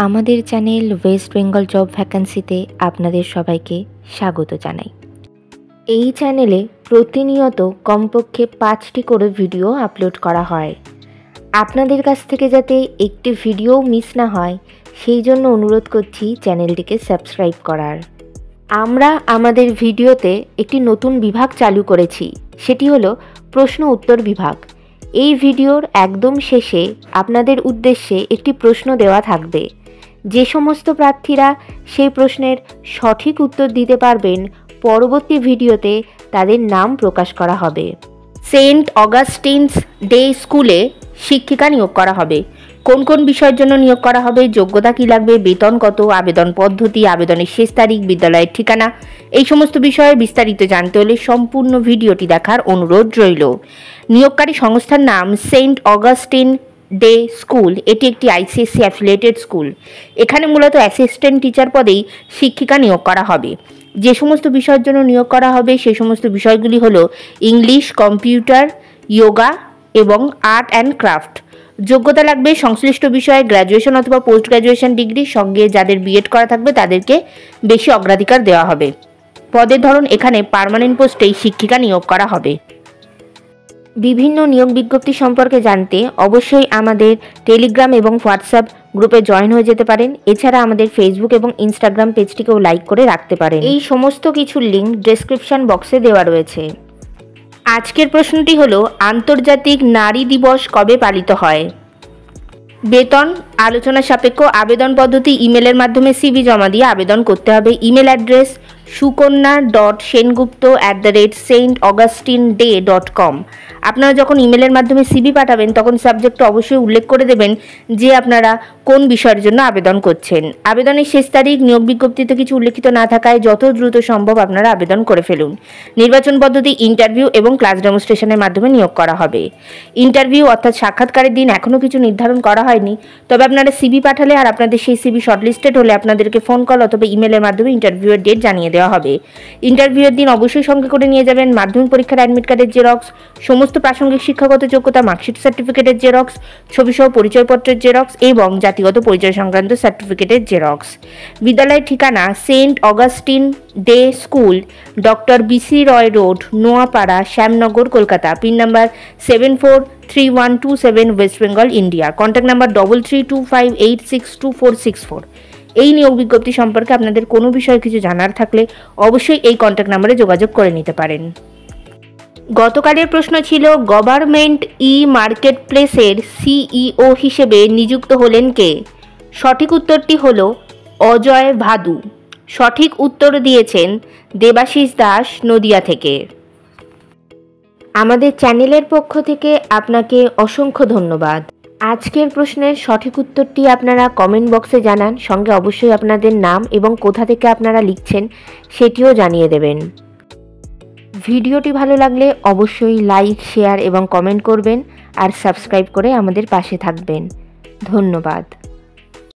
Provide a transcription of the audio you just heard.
আমাদের channel West Bengal job ভ্যাকান্সিতে আপনাদের সবাইকে স্বাগত জানাই। এই চ্যানেলে প্রতিনিয়ত কমপক্ষে 5টি করে ভিডিও আপলোড করা হয়। আপনাদের কাছ থেকে যাতে একটি ভিডিও মিস না হয় সেই জন্য অনুরোধ করছি চ্যানেলটিকে সাবস্ক্রাইব করার। আমরা আমাদের ভিডিওতে একটি নতুন বিভাগ চালু করেছি, সেটি হলো প্রশ্ন উত্তর বিভাগ। এই ভিডিওর একদম শেষে আপনাদের উদ্দেশ্যে একটি প্রশ্ন দেওয়া থাকবে। যে সমস্ত প্রার্থীরা সেই প্রশ্নের সঠিক উত্তর দিতে পারবেন পরবর্তী ভিডিওতে তাদের নাম প্রকাশ করা হবে। সেন্ট অগাস্টিনস ডে স্কুলে শিক্ষিকা নিয়োগ করা হবে। কোন কোন বিষয়ের জন্য নিয়োগ করা হবে, যোগ্যতা কী লাগবে, বেতন কত, আবেদন পদ্ধতি, আবেদনের শেষ তারিখ, বিদ্যালয়ের ঠিকানা, এই সমস্ত বিষয়ে বিস্তারিত জানতে হলে সম্পূর্ণ ভিডিওটি দেখার অনুরোধ রইল। নিয়োগকারী সংস্থার নাম সেন্ট অগাস্টিন ডে স্কুল। এটি একটি আইসিএসসি অ্যাফিলিয়েটেড স্কুল। এখানে মূলত অ্যাসিস্ট্যান্ট টিচার পদেই শিক্ষিকা নিয়োগ করা হবে। যে সমস্ত বিষয়ের জন্য নিয়োগ করা হবে সেই সমস্ত বিষয়গুলি হলো ইংলিশ, কম্পিউটার, যোগা এবং আর্ট অ্যান্ড ক্রাফট। যোগ্যতা লাগবে সংশ্লিষ্ট বিষয়ে গ্র্যাজুয়েশন অথবা পোস্ট গ্র্যাজুয়েশন ডিগ্রি, সঙ্গে যাদের বিএড করা থাকবে তাদেরকে বেশি অগ্রাধিকার দেওয়া হবে। পদের ধরন এখানে পার্মানেন্ট পোস্টেই শিক্ষিকা নিয়োগ করা হবে। বিভিন্ন নিয়োগ বিজ্ঞপ্তি সম্পর্কে জানতে অবশ্যই আমাদের টেলিগ্রাম এবং হোয়াটসঅ্যাপ গ্রুপে জয়েন হয়ে যেতে পারেন। এছাড়া আমাদের ফেসবুক এবং ইনস্টাগ্রাম পেজটিকেও লাইক করে রাখতে পারেন। এই সমস্ত কিছুর লিঙ্ক ডেসক্রিপশন বক্সে দেওয়া রয়েছে। আজকের প্রশ্নটি হলো, আন্তর্জাতিক নারী দিবস কবে পালিত হয়? বেতন আলোচনা সাপেক্ষ। আবেদন পদ্ধতি ইমেলের মাধ্যমে সিভি জমা দিয়ে আবেদন করতে হবে। Email address sukanya.sengupto@saintaugustinday.com। আপনারা যখন ইমেলের মাধ্যমে সিভি পাঠাবেন তখন সাবজেক্টে অবশ্যই উল্লেখ করে দেবেন যে আপনারা কোন বিষয়ের জন্য আবেদন করছেন। আবেদনের শেষ তারিখ নিয়োগ বিজ্ঞপ্তিতে কিছু উল্লেখিত না থাকায় যত দ্রুত সম্ভব আপনারা আবেদন করে ফেলুন। নির্বাচন পদ্ধতি ইন্টারভিউ এবং ক্লাস ডেমনস্ট্রেশনের মাধ্যমে নিয়োগ করা হবে। ইন্টারভিউ অর্থাৎ সাক্ষাৎকারের দিন এখনও কিছু নির্ধারণ করা হয়নি, তবে আপনারা সিভি পাঠালে আর আপনাদের সেই সিভি শর্টলিস্টেড হলে আপনাদেরকে ফোন কল অথবা ইমেলের মাধ্যমে ইন্টারভিউয়ের ডেট জানিয়ে দেওয়া হবে। ইন্টারভিউয়ের দিন অবশ্যই সঙ্গে করে নিয়ে যাবেন মাধ্যমিক পরীক্ষার অ্যাডমিট কার্ডের জেরক্স, সমস্ত প্রাসঙ্গিক শিক্ষাগত যোগ্যতা মার্কশিট সার্টিফিকেটের জেরক্স, ছবিসহ পরিচয়পত্রের জেরক্স এবং জাতিগত পরিচয় সংক্রান্ত সার্টিফিকেটের জেরক্স। বিদ্যালয়ের ঠিকানা Saint Augustine day school, doctor BC Roy road, Noapara, Shyamnagar, Kolkata. Pin number 743127, West Bengal, India. Contact number 3325862464। এই নিয়োগ বিজ্ঞপ্তি সম্পর্কে আপনাদের কোনো বিষয়ে কিছু জানার থাকলে অবশ্যই এই কন্ট্যাক্ট নাম্বারে যোগাযোগ করে নিতে পারেন। গতকালের প্রশ্ন ছিল, গভর্নমেন্ট ই মার্কেট প্লেসের সিইও হিসেবে নিযুক্ত হলেন কে? সঠিক উত্তরটি হল অজয় ভাদু। সঠিক উত্তর দিয়েছেন দেবাশিস দাস, নদিয়া থেকে। আমাদের চ্যানেলের পক্ষ থেকে আপনাকে অসংখ্য ধন্যবাদ। আজকের প্রশ্নের সঠিক উত্তরটি আপনারা কমেন্ট বক্সে জানান, সঙ্গে অবশ্যই আপনাদের নাম এবং কোথা থেকে আপনারা লিখছেন সেটিও জানিয়ে দেবেন। ভিডিওটি ভালো লাগলে অবশ্যই লাইক, শেয়ার এবং কমেন্ট করবেন আর সাবস্ক্রাইব করে আমাদের পাশে থাকবেন। ধন্যবাদ।